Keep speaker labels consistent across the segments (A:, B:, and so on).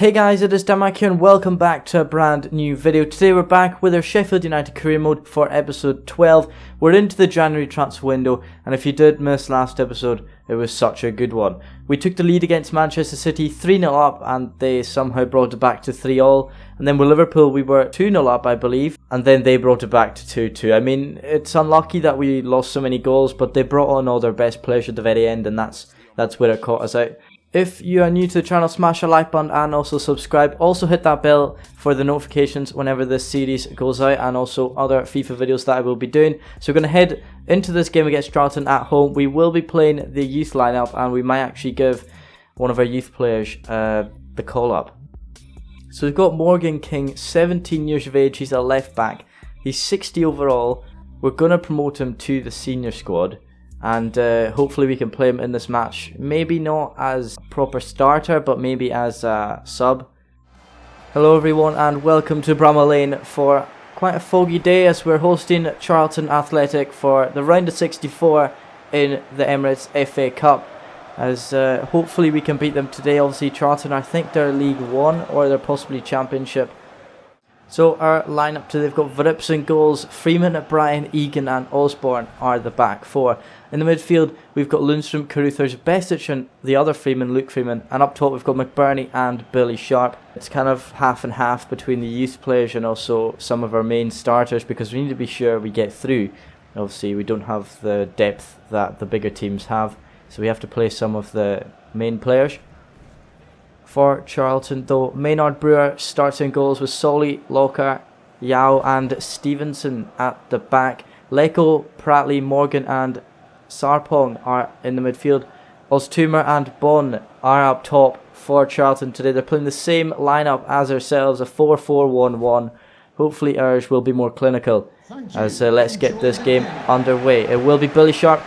A: Hey guys, it is Damak here and welcome back to a brand new video. Today we're back with our Sheffield United career mode for episode 12. We're into the January transfer window, and if you did miss last episode, it was such a good one. We took the lead against Manchester City 3-0 up, and they somehow brought it back to 3-all. And then with Liverpool we were 2-0 up, I believe, and then they brought it back to 2-2. I mean, it's unlucky that we lost so many goals, but they brought on all their best players at the very end, and that's where it caught us out. If you are new to the channel, smash a like button and also subscribe. Also hit that bell for the notifications whenever this series goes out, and also other FIFA videos that I will be doing. So we're going to head into this game against Charlton at home. We will be playing the youth lineup, and we might actually give one of our youth players the call up. So we've got Morgan King, 17 years of age. He's a left back. He's 60 overall. We're going to promote him to the senior squad. And hopefully we can play him in this match. Maybe not as proper starter, but maybe as a sub. Hello everyone and welcome to Bramall Lane for quite a foggy day as we're hosting Charlton Athletic for the round of 64 in the Emirates FA Cup. As hopefully we can beat them today. Obviously Charlton, I think they're League 1 or they're possibly Championship. So our lineup today, they've got Vrips in goals, Freeman, Bryan, Egan and Osborne are the back four. In the midfield, we've got Lundstrom, Caruthers, Besic and the other Freeman, Luke Freeman. And up top, we've got McBurney and Billy Sharp. It's kind of half and half between the youth players and also some of our main starters, because we need to be sure we get through. Obviously, we don't have the depth that the bigger teams have, so we have to play some of the main players. For Charlton, though, Maynard Brewer starts in goals with Solly, Locker, Yao and Stevenson at the back. Leko, Pratley, Morgan and Sarpong are in the midfield. Oztumer and Bon are up top for Charlton today. They're playing the same lineup as ourselves, a 4-4-1-1. Hopefully ours will be more clinical. As let's get this game underway. It will be Billy Sharp.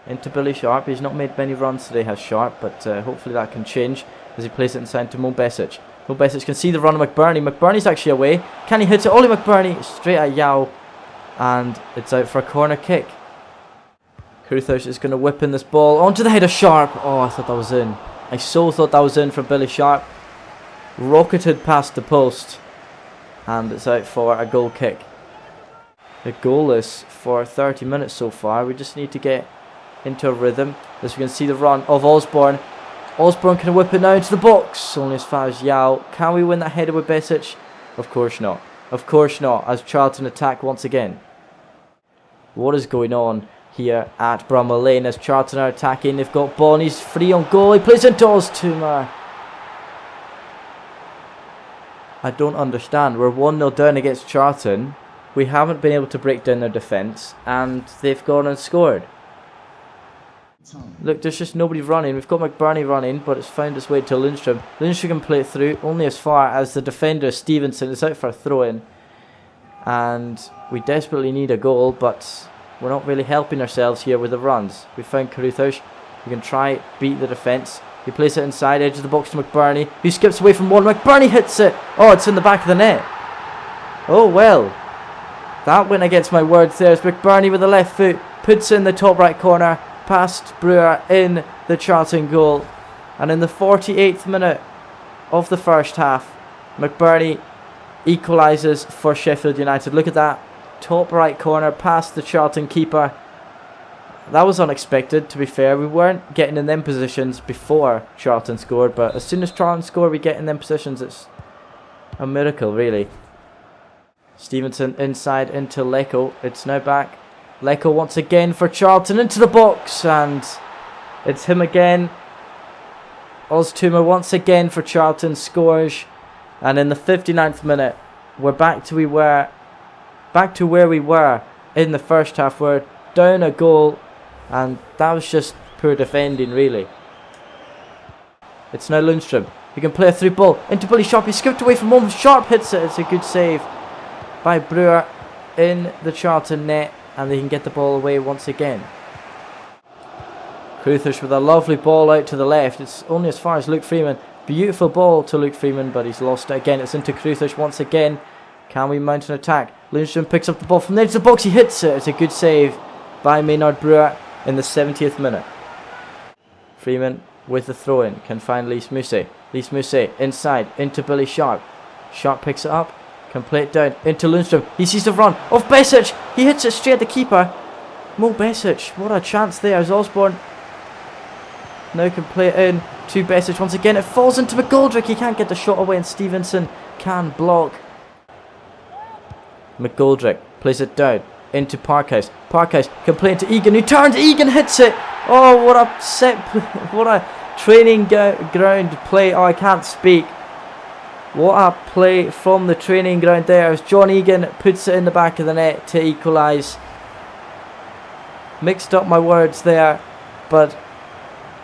A: Into Billy Sharp. He's not made many runs today, has Sharp, but hopefully that can change as he plays it inside to Mo Besic. Mo Besic can see the run of McBurney. McBurney's actually away. Can he hit it? Ollie McBurney straight at Yao. And it's out for a corner kick. Caruthers is going to whip in this ball onto the head of Sharp. Oh, I thought that was in. I so thought that was in for Billy Sharp. Rocketed past the post. And it's out for a goal kick. The goalless for 30 minutes so far. We just need to get into a rhythm. As we can see the run of Osborne. Osborne can whip it now into the box. Only as far as Yao. Can we win that header with Besic? Of course not. Of course not. As Charlton attack once again. What is going on here at Bramall Lane as Charlton are attacking? They've got Bon. He's free on goal. He plays into Oztumer. I don't understand. We're 1-0 down against Charlton. We haven't been able to break down their defence. And they've gone and scored. Look, there's just nobody running. We've got McBurney running, but it's found its way to Lundstrom. Lundstrom can play it through only as far as the defender Stevenson is out for a throw-in. And we desperately need a goal, but we're not really helping ourselves here with the runs. We found Caruthers. We can try beat the defence. He plays it inside, edge of the box to McBurney, who skips away from one. McBurney hits it. Oh, it's in the back of the net. Oh, well. That went against my words there. It's McBurney with the left foot. Puts in the top right corner. Past Brewer in the Charlton goal. And in the 48th minute of the first half, McBurney equalises for Sheffield United. Look at that. Top right corner past the Charlton keeper. That was unexpected, to be fair. We weren't getting in them positions before Charlton scored, but as soon as Charlton score, we get in them positions. It's a miracle, really. Stevenson inside into Leko. It's now back. Leko once again for Charlton into the box, and it's him again. Oztumer once again for Charlton scores, and in the 59th minute we're back to where we were in the first half. We're down a goal, and that was just poor defending, really. It's now Lundstrom. He can play a through ball into Billy Sharp. He skipped away from home. Sharp hits it. It's a good save by Brewer in the Charlton net. And they can get the ball away once again. Caruthers with a lovely ball out to the left. It's only as far as Luke Freeman. Beautiful ball to Luke Freeman, but he's lost it again. It's into Caruthers once again. Can we mount an attack? Lundstrom picks up the ball from there to the box. He hits it. It's a good save by Maynard Brewer in the 70th minute. Freeman with the throw-in. Can find Lys Mousset. Lys Mousset inside into Billy Sharp. Sharp picks it up. Can play it down into Lundstrom. He sees the run of Besic. He hits it straight at the keeper. Mo Besic. What a chance there as Osborne now can play it in to Besic once again. It falls into McGoldrick. He can't get the shot away and Stevenson can block. McGoldrick plays it down into Parkhouse. Parkhouse can play into Egan, who turns. Egan hits it. Oh, what a training ground play. Oh, I can't speak. What a play from the training ground there as John Egan puts it in the back of the net to equalise. Mixed up my words there, but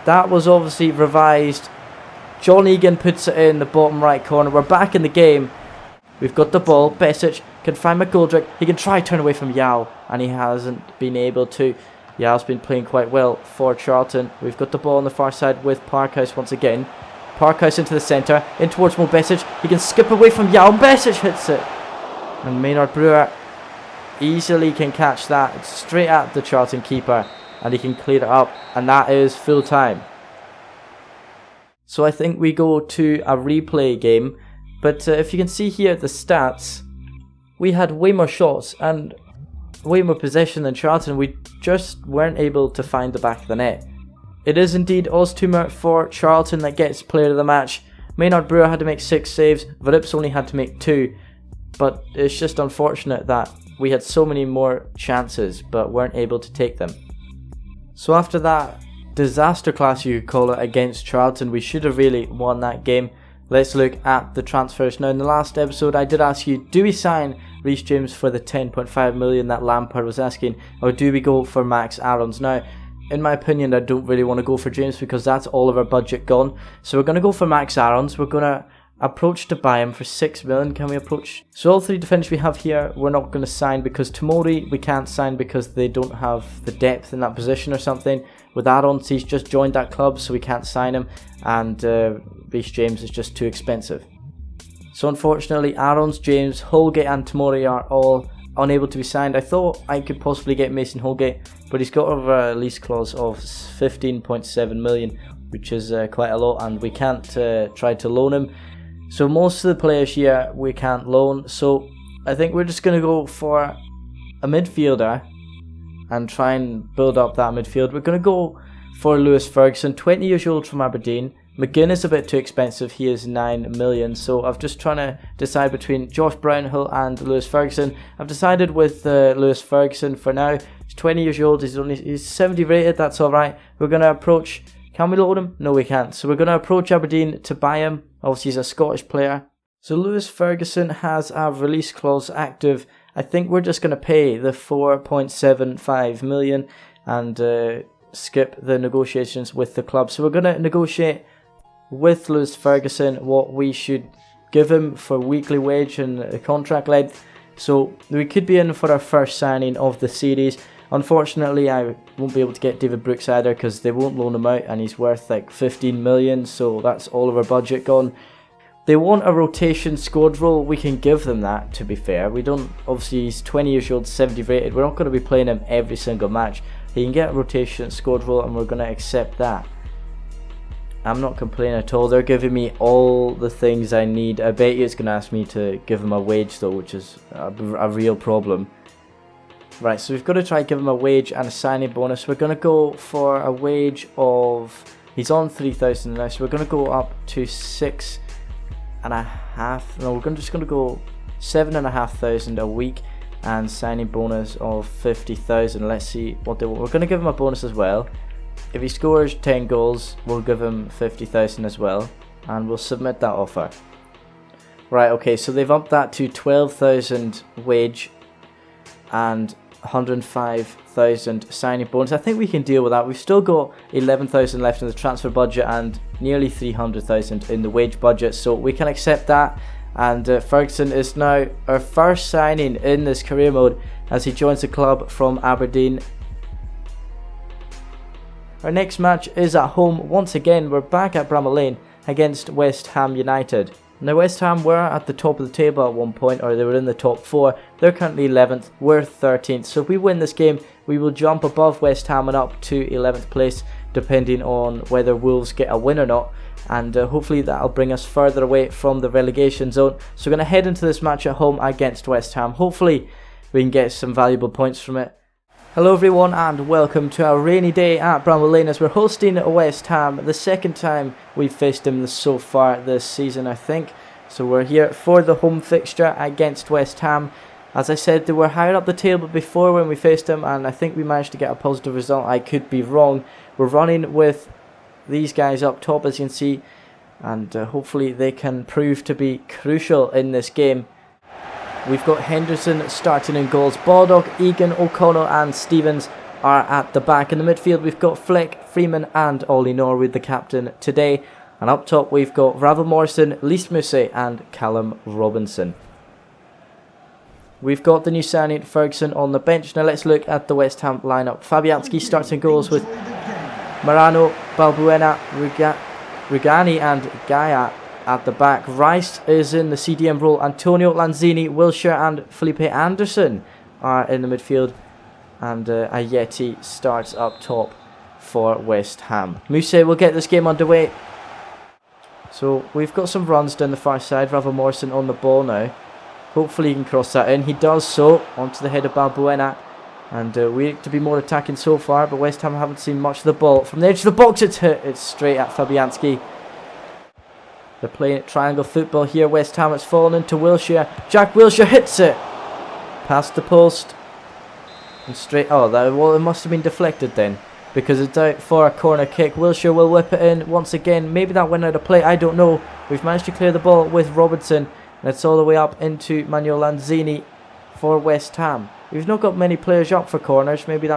A: that was obviously revised. John Egan puts it in the bottom right corner. We're back in the game. We've got the ball. Besic can find McGoldrick. He can try turn away from Yao, and he hasn't been able to. Yao's been playing quite well for Charlton. We've got the ball on the far side with Parkhouse once again. Parkhouse into the centre, in towards Mo Besic. He can skip away from Yao, and Besic hits it. And Maynard Brewer easily can catch that straight at the Charlton keeper, and he can clear it up, and that is full time. So I think we go to a replay game, but if you can see here the stats, we had way more shots and way more possession than Charlton. We just weren't able to find the back of the net. It is indeed Oztumer for Charlton that gets player of the match. Maynard Brewer had to make 6 saves, Verrips only had to make 2, but it's just unfortunate that we had so many more chances but weren't able to take them. So after that disaster class, you could call it, against Charlton, we should have really won that game. Let's look at the transfers. Now in the last episode I did ask you, do we sign Reece James for the 10.5 million that Lampard was asking, or do we go for Max Aarons? Now in my opinion, I don't really want to go for James because that's all of our budget gone. So we're going to go for Max Aarons. We're going to approach to buy him for 6 million. Can we approach? So all 3 defenders we have here, we're not going to sign because Tomori we can't sign because they don't have the depth in that position or something. With Aarons, he's just joined that club, so we can't sign him. And Reece James is just too expensive. So unfortunately, Aarons, James, Holgate and Tomori are all unable to be signed. I thought I could possibly get Mason Holgate, but he's got a release clause of 15.7 million, which is quite a lot, and we can't try to loan him. So most of the players here we can't loan, so I think we're just going to go for a midfielder and try and build up that midfield. We're going to go for Lewis Ferguson, 20 years old from Aberdeen. McGinn is a bit too expensive, he is 9 million, so I've just trying to decide between Josh Brownhill and Lewis Ferguson. I've decided with Lewis Ferguson for now. He's 20 years old, he's 70 rated, that's alright. We're going to approach, can we loan him? No, we can't. So we're going to approach Aberdeen to buy him. Obviously he's a Scottish player. So Lewis Ferguson has a release clause active. I think we're just going to pay the 4.75 million and skip the negotiations with the club. So we're going to negotiate with Lewis Ferguson what we should give him for weekly wage and contract length. So we could be in for our first signing of the series. Unfortunately, I won't be able to get David Brooks either because they won't loan him out and he's worth like 15 million, so that's all of our budget gone. They want a rotation squad role, we can give them that, to be fair. We don't, obviously he's 20 years old, 70 rated, we're not going to be playing him every single match. He can get a rotation squad role and we're going to accept that. I'm not complaining at all, they're giving me all the things I need. I bet you it's going to ask me to give him a wage though, which is a real problem. Right, so we've got to try and give him a wage and a signing bonus. We're going to go for a wage of, he's on 3,000 now, so we're going to go up to 6.5, no, we're just going to go 7,500 a week and signing bonus of 50,000. Let's see what they want. We're going to give him a bonus as well. If he scores 10 goals, we'll give him 50,000 as well, and we'll submit that offer. Right, okay, so they've upped that to 12,000 wage and 105,000 signing bonus. I think we can deal with that. We've still got 11,000 left in the transfer budget and nearly 300,000 in the wage budget, so we can accept that. And Ferguson is now our first signing in this career mode as he joins the club from Aberdeen. Our next match is at home. Once again, we're back at Bramall Lane against West Ham United. Now West Ham were at the top of the table at one point, or they were in the top 4. They're currently 11th, we're 13th. So if we win this game, we will jump above West Ham and up to 11th place. depending on whether Wolves get a win or not. And hopefully that'll bring us further away from the relegation zone. So we're going to head into this match at home against West Ham. Hopefully we can get some valuable points from it. Hello everyone and welcome to our rainy day at Bramall Lane as we're hosting West Ham. The second time we've faced them so far this season, I think. So we're here for the home fixture against West Ham. As I said, they were higher up the table before when we faced them, and I think we managed to get a positive result. I could be wrong. We're running with these guys up top, as you can see, and hopefully they can prove to be crucial in this game. We've got Henderson starting in goals. Baldock, Egan, O'Connell and Stevens are at the back. In the midfield we've got Fleck, Freeman and Ollie Norwood, the captain today. And up top we've got Ravel Morrison, Lys Mousset and Callum Robinson. We've got the new signing Ferguson on the bench. Now let's look at the West Ham lineup. Fabianski starts in goals with Marano, Balbuena, Rugani and Gaia at the back. Rice is in the CDM role. Antonio, Lanzini, Wilshere and Felipe Anderson are in the midfield. And Ayeti starts up top for West Ham. Mousset will get this game underway. So we've got some runs down the far side. Ravel Morrison on the ball now. Hopefully he can cross that in. He does so onto the head of Balbuena. And we look to be more attacking so far, but West Ham haven't seen much of the ball. From the edge of the box it's hit. It's straight at Fabianski. They're playing triangle football here. West Ham, it's fallen into Wilshere. Jack Wilshere hits it. Past the post. And straight... Oh, well, it must have been deflected then, because it's out for a corner kick. Wilshere will whip it in once again. Maybe that went out of play. I don't know. We've managed to clear the ball with Robinson. And it's all the way up into Manuel Lanzini for West Ham. We've not got many players up for corners. Maybe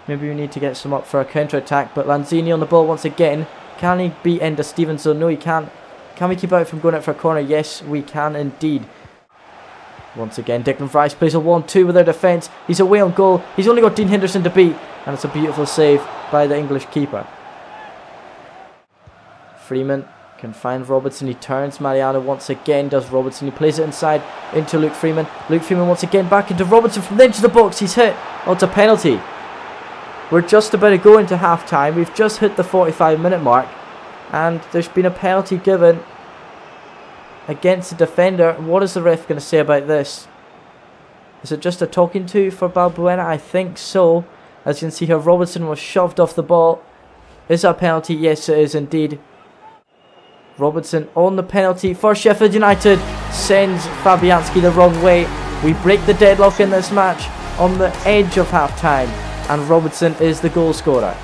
A: we need to get some up for a counter-attack. But Lanzini on the ball once again. Can he beat Enda Stevenson? No, he can't. Can we keep out from going out for a corner? Yes, we can indeed. Once again, Declan Rice plays a 1-2 with their defence. He's away on goal. He's only got Dean Henderson to beat. And it's a beautiful save by the English keeper. Freeman can find Robertson. He turns Mariano once again. Does Robertson. He plays it inside into Luke Freeman. Luke Freeman once again back into Robertson from the edge of the box. He's hit. Oh, it's a penalty. We're just about to go into half time. We've just hit the 45-minute mark. And there's been a penalty given against the defender. What is the ref going to say about this? Is it just a talking to for Balbuena? I think so. As you can see here, Robertson was shoved off the ball. Is that a penalty? Yes, it is indeed. Robertson on the penalty for Sheffield United sends Fabianski the wrong way. We break the deadlock in this match on the edge of half time, and Robertson is the goal scorer.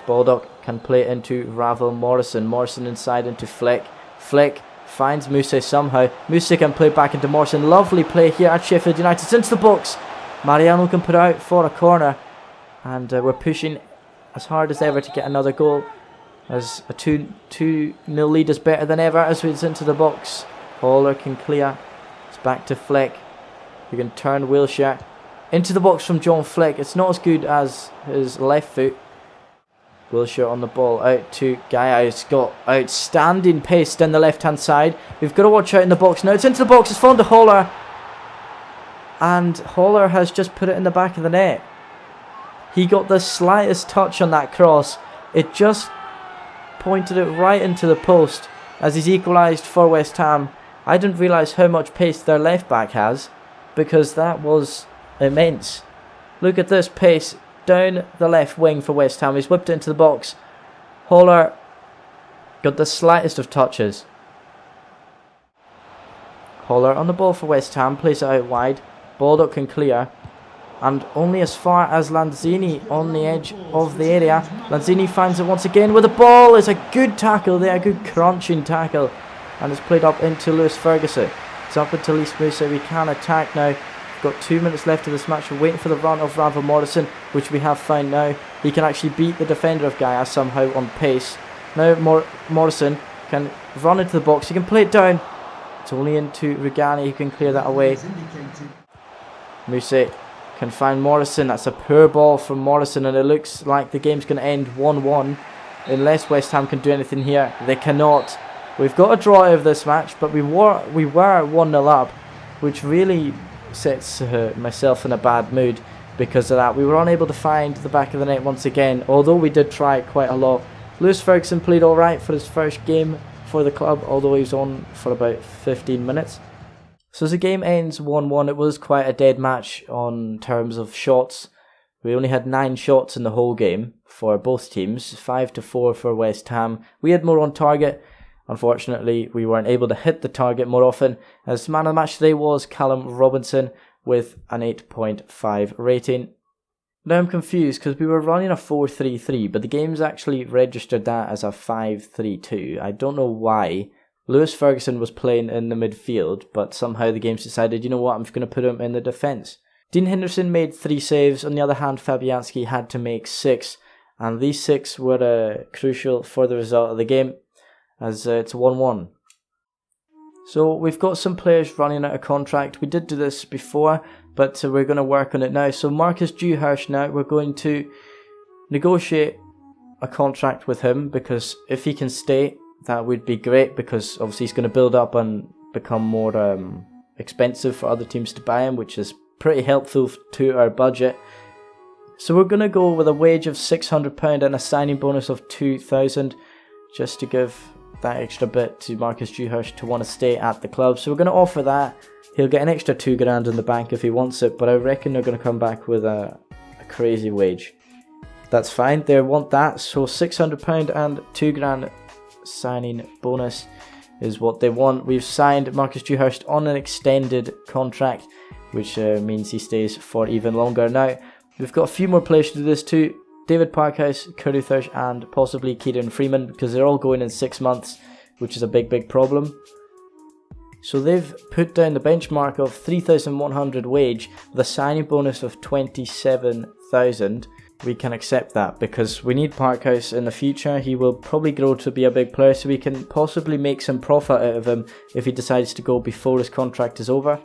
A: Baldock can play into Ravel Morrison. Morrison inside into Fleck. Fleck finds Mousset somehow. Mousset can play back into Morrison. Lovely play here at Sheffield United. It's into the box. Mariano can put out for a corner. And we're pushing as hard as ever to get another goal. As a 2-0 lead is better than ever as it's into the box. Haller can clear. It's back to Fleck. We can turn Wilshere into the box from John Fleck. It's not as good as his left foot. Wilshere on the ball out to Gaia. He's got outstanding pace down the left hand side. We've got to watch out in the box now. It's into the box. It's fallen to Haller. And Haller has just put it in the back of the net. He got the slightest touch on that cross. It just pointed it right into the post as he's equalised for West Ham. I didn't realise how much pace their left back has, because that was immense. Look at this pace down the left wing for West Ham. He's whipped it into the box. Haller got the slightest of touches. Haller on the ball for West Ham, plays it out wide. Baldock can clear. And only as far as Lanzini on the edge of the area. Lanzini finds it once again with the ball. It's a good tackle there, a good crunching tackle. And it's played up into Lewis Ferguson. It's up into Lys Mousset. We can attack now. We've got 2 minutes left of this match. We're waiting for the run of Ravel Morrison, which we have found now. He can actually beat the defender of Gaia somehow on pace. Now Morrison can run into the box. He can play it down. It's only into Rugani who can clear that away. Mousset can find Morrison. That's a poor ball from Morrison, and it looks like the game's going to end 1-1 unless West Ham can do anything here. They cannot. We've got a draw out of this match, but we were 1-0 up, which really sets myself in a bad mood, because of that. We were unable to find the back of the net once again, although we did try quite a lot. Lewis Ferguson played alright for his first game for the club, although he was on for about 15 minutes. So as the game ends 1-1, it was quite a dead match on terms of shots. We only had 9 shots in the whole game for both teams, 5-4 for West Ham. We had more on target. Unfortunately, we weren't able to hit the target more often, as man of the match today was Callum Robinson with an 8.5 rating. Now I'm confused because we were running a 4-3-3, but the game's actually registered that as a 5-3-2. I don't know why. Lewis Ferguson was playing in the midfield, but somehow the game's decided, you know what, I'm just going to put him in the defence. Dean Henderson made 3 saves. On the other hand, Fabianski had to make 6, and these 6 were crucial for the result of the game, as it's 1-1. So we've got some players running out of contract. We did do this before, but we're going to work on it now. So Marcus Dewhurst now, we're going to negotiate a contract with him, because if he can stay, that would be great, because obviously he's going to build up and become more expensive for other teams to buy him, which is pretty helpful to our budget. So we're going to go with a wage of £600 and a signing bonus of £2,000, just to give that extra bit to Marcus Dewhurst to want to stay at the club. So we're going to offer that. He'll get an extra £2,000 in the bank if he wants it, but I reckon they're going to come back with a crazy wage. That's fine, they want that. So £600 and £2,000 signing bonus is what they want. We've signed Marcus Dewhurst on an extended contract, which means he stays for even longer. Now, we've got a few more players to do this too. David Parkhouse, Carruthers and possibly Kieran Freeman, because they're all going in 6 months, which is a big problem. So they've put down the benchmark of 3,100 wage with a signing bonus of 27,000. We can accept that because we need Parkhouse in the future. He will probably grow to be a big player, so we can possibly make some profit out of him if he decides to go before his contract is over.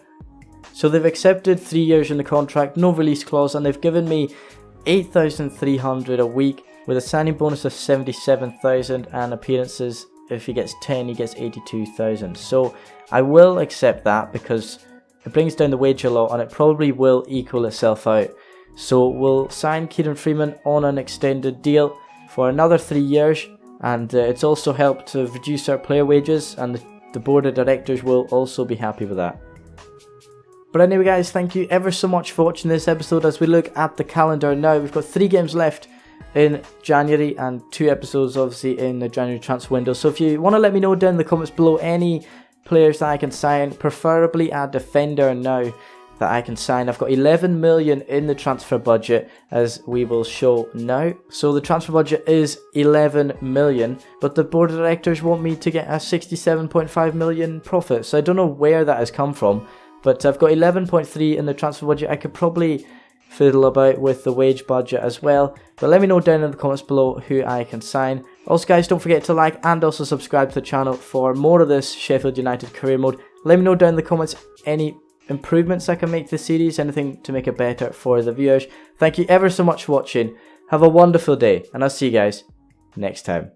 A: So they've accepted 3 years in the contract, no release clause, and they've given me 8,300 a week with a signing bonus of 77,000, and appearances, if he gets 10 he gets 82,000. So I will accept that because it brings down the wage a lot and it probably will equal itself out. So we'll sign Kieran Freeman on an extended deal for another 3 years, and it's also helped to reduce our player wages, and the board of directors will also be happy with that. But anyway guys, thank you ever so much for watching this episode. As we look at the calendar now, we've got 3 games left in January and 2 episodes obviously in the January transfer window. So if you want to let me know down in the comments below any players that I can sign, preferably a defender now that I can sign. I've got 11 million in the transfer budget, as we will show now. So the transfer budget is 11 million, but the board of directors want me to get a 67.5 million profit. So I don't know where that has come from. But I've got 11.3 in the transfer budget. I could probably fiddle about with the wage budget as well. But let me know down in the comments below who I can sign. Also guys, don't forget to like and also subscribe to the channel for more of this Sheffield United career mode. Let me know down in the comments any improvements I can make to the series, anything to make it better for the viewers. Thank you ever so much for watching. Have a wonderful day, and I'll see you guys next time.